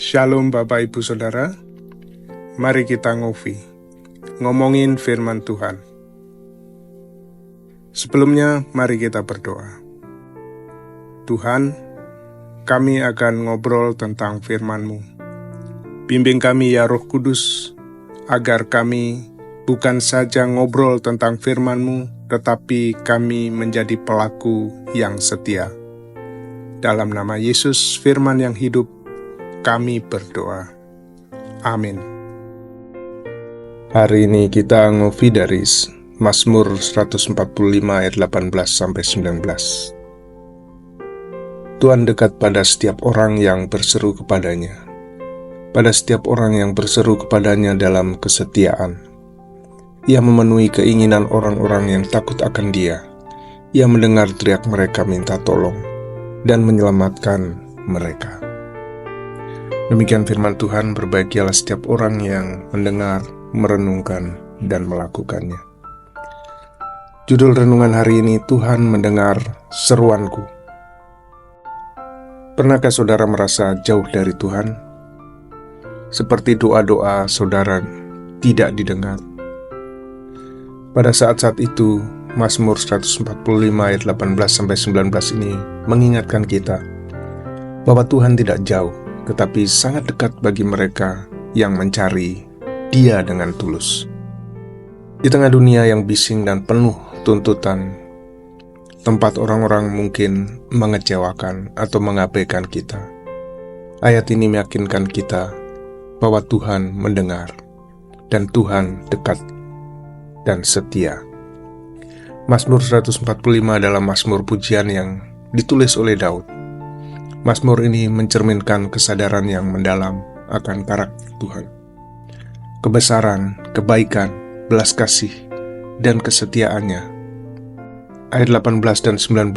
Shalom Bapak Ibu Saudara, mari kita ngomongin firman Tuhan. Sebelumnya mari kita berdoa. Tuhan, kami akan ngobrol tentang firman-Mu. Bimbing kami ya Roh Kudus, agar kami bukan saja ngobrol tentang firman-Mu, tetapi kami menjadi pelaku yang setia. Dalam nama Yesus, firman yang hidup, kami berdoa. Amin. Hari ini kita ngopi dari Mazmur 145 ayat 18-19. Tuhan dekat pada setiap orang yang berseru kepadanya, pada setiap orang yang berseru kepadanya dalam kesetiaan. Ia memenuhi keinginan orang-orang yang takut akan Dia. Ia mendengar teriak mereka minta tolong dan menyelamatkan mereka. Demikian firman Tuhan, berbahagialah setiap orang yang mendengar, merenungkan, dan melakukannya. Judul renungan hari ini, Tuhan mendengar seruanku. Pernahkah saudara merasa jauh dari Tuhan? Seperti doa-doa saudara tidak didengar. Pada saat-saat itu, Mazmur 145 ayat 18-19 ini mengingatkan kita bahwa Tuhan tidak jauh, tetapi sangat dekat bagi mereka yang mencari Dia dengan tulus. Di tengah dunia yang bising dan penuh tuntutan, tempat orang-orang mungkin mengecewakan atau mengabaikan kita, ayat ini meyakinkan kita bahwa Tuhan mendengar dan Tuhan dekat dan setia. Mazmur 145 adalah mazmur pujian yang ditulis oleh Daud. Mazmur ini mencerminkan kesadaran yang mendalam akan karakter Tuhan. Kebesaran, kebaikan, belas kasih, dan kesetiaannya. Ayat 18 dan 19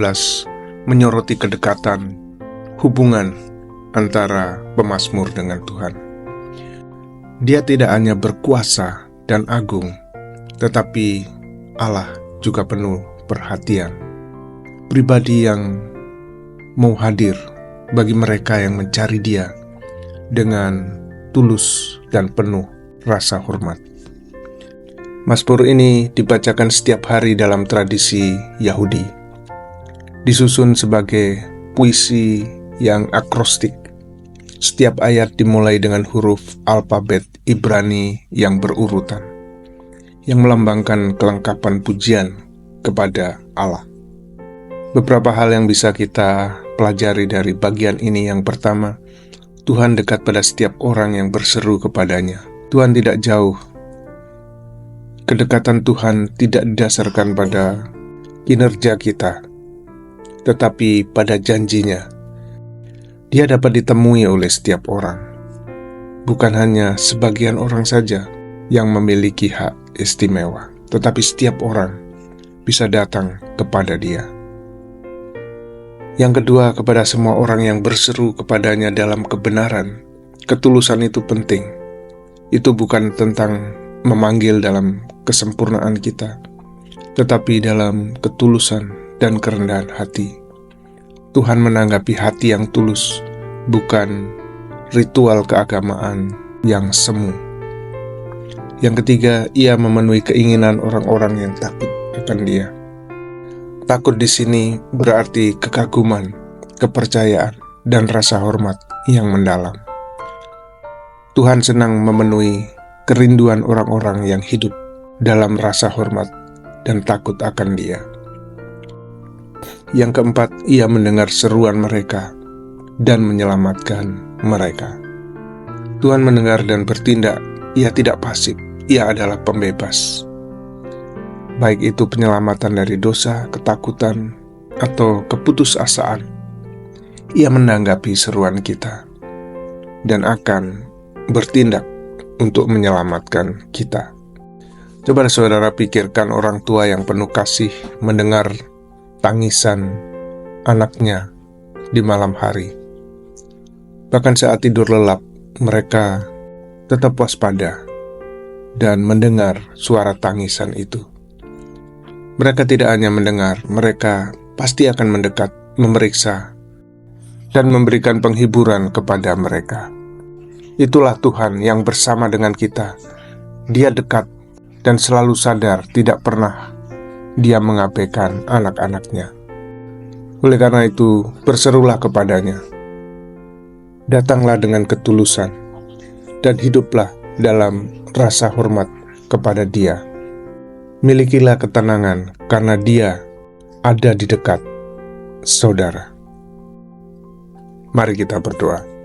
menyoroti kedekatan, hubungan antara pemazmur dengan Tuhan. Dia tidak hanya berkuasa dan agung, tetapi Allah juga penuh perhatian. Pribadi yang mau hadir bagi mereka yang mencari Dia dengan tulus dan penuh rasa hormat. Mazmur ini dibacakan setiap hari dalam tradisi Yahudi. Disusun sebagai puisi yang akrostik. Setiap ayat dimulai dengan huruf alfabet Ibrani yang berurutan, yang melambangkan kelengkapan pujian kepada Allah. Beberapa hal yang bisa kita pelajari dari bagian ini. Yang pertama, Tuhan dekat pada setiap orang yang berseru kepadanya. Tuhan tidak jauh. Kedekatan Tuhan tidak didasarkan pada kinerja kita, tetapi pada janjinya. Dia dapat ditemui oleh setiap orang. Bukan hanya sebagian orang saja yang memiliki hak istimewa, tetapi setiap orang bisa datang kepada Dia. Yang kedua, kepada semua orang yang berseru kepadanya dalam kebenaran. Ketulusan itu penting. Itu bukan tentang memanggil dalam kesempurnaan kita, tetapi dalam ketulusan dan kerendahan hati. Tuhan menanggapi hati yang tulus, bukan ritual keagamaan yang semu. Yang ketiga, Ia memenuhi keinginan orang-orang yang takut akan Dia. Takut di sini berarti kekaguman, kepercayaan, dan rasa hormat yang mendalam. Tuhan senang memenuhi kerinduan orang-orang yang hidup dalam rasa hormat dan takut akan Dia. Yang keempat, Ia mendengar seruan mereka dan menyelamatkan mereka. Tuhan mendengar dan bertindak. Ia tidak pasif. Ia adalah pembebas. Baik itu penyelamatan dari dosa, ketakutan, atau keputusasaan. Ia menanggapi seruan kita dan akan bertindak untuk menyelamatkan kita. Coba saudara pikirkan orang tua yang penuh kasih mendengar tangisan anaknya di malam hari. Bahkan saat tidur lelap, mereka tetap waspada dan mendengar suara tangisan itu. Mereka tidak hanya mendengar, mereka pasti akan mendekat, memeriksa, dan memberikan penghiburan kepada mereka. Itulah Tuhan yang bersama dengan kita. Dia dekat dan selalu sadar, tidak pernah Dia mengabaikan anak-anaknya. Oleh karena itu, berserulah kepadanya. Datanglah dengan ketulusan dan hiduplah dalam rasa hormat kepada Dia. Milikilah ketenangan karena Dia ada di dekat saudara. Mari kita berdoa.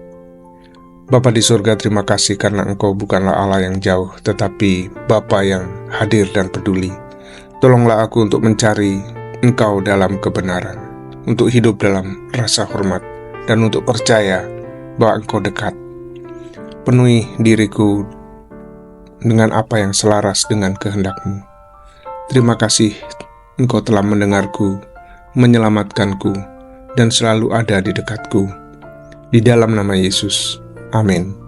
Bapa di surga, terima kasih karena Engkau bukanlah Allah yang jauh, tetapi Bapa yang hadir dan peduli. Tolonglah aku untuk mencari Engkau dalam kebenaran, untuk hidup dalam rasa hormat, dan untuk percaya bahwa Engkau dekat. Penuhi diriku dengan apa yang selaras dengan kehendak-Mu. Terima kasih Engkau telah mendengarku, menyelamatkanku, dan selalu ada di dekatku. Di dalam nama Yesus. Amin.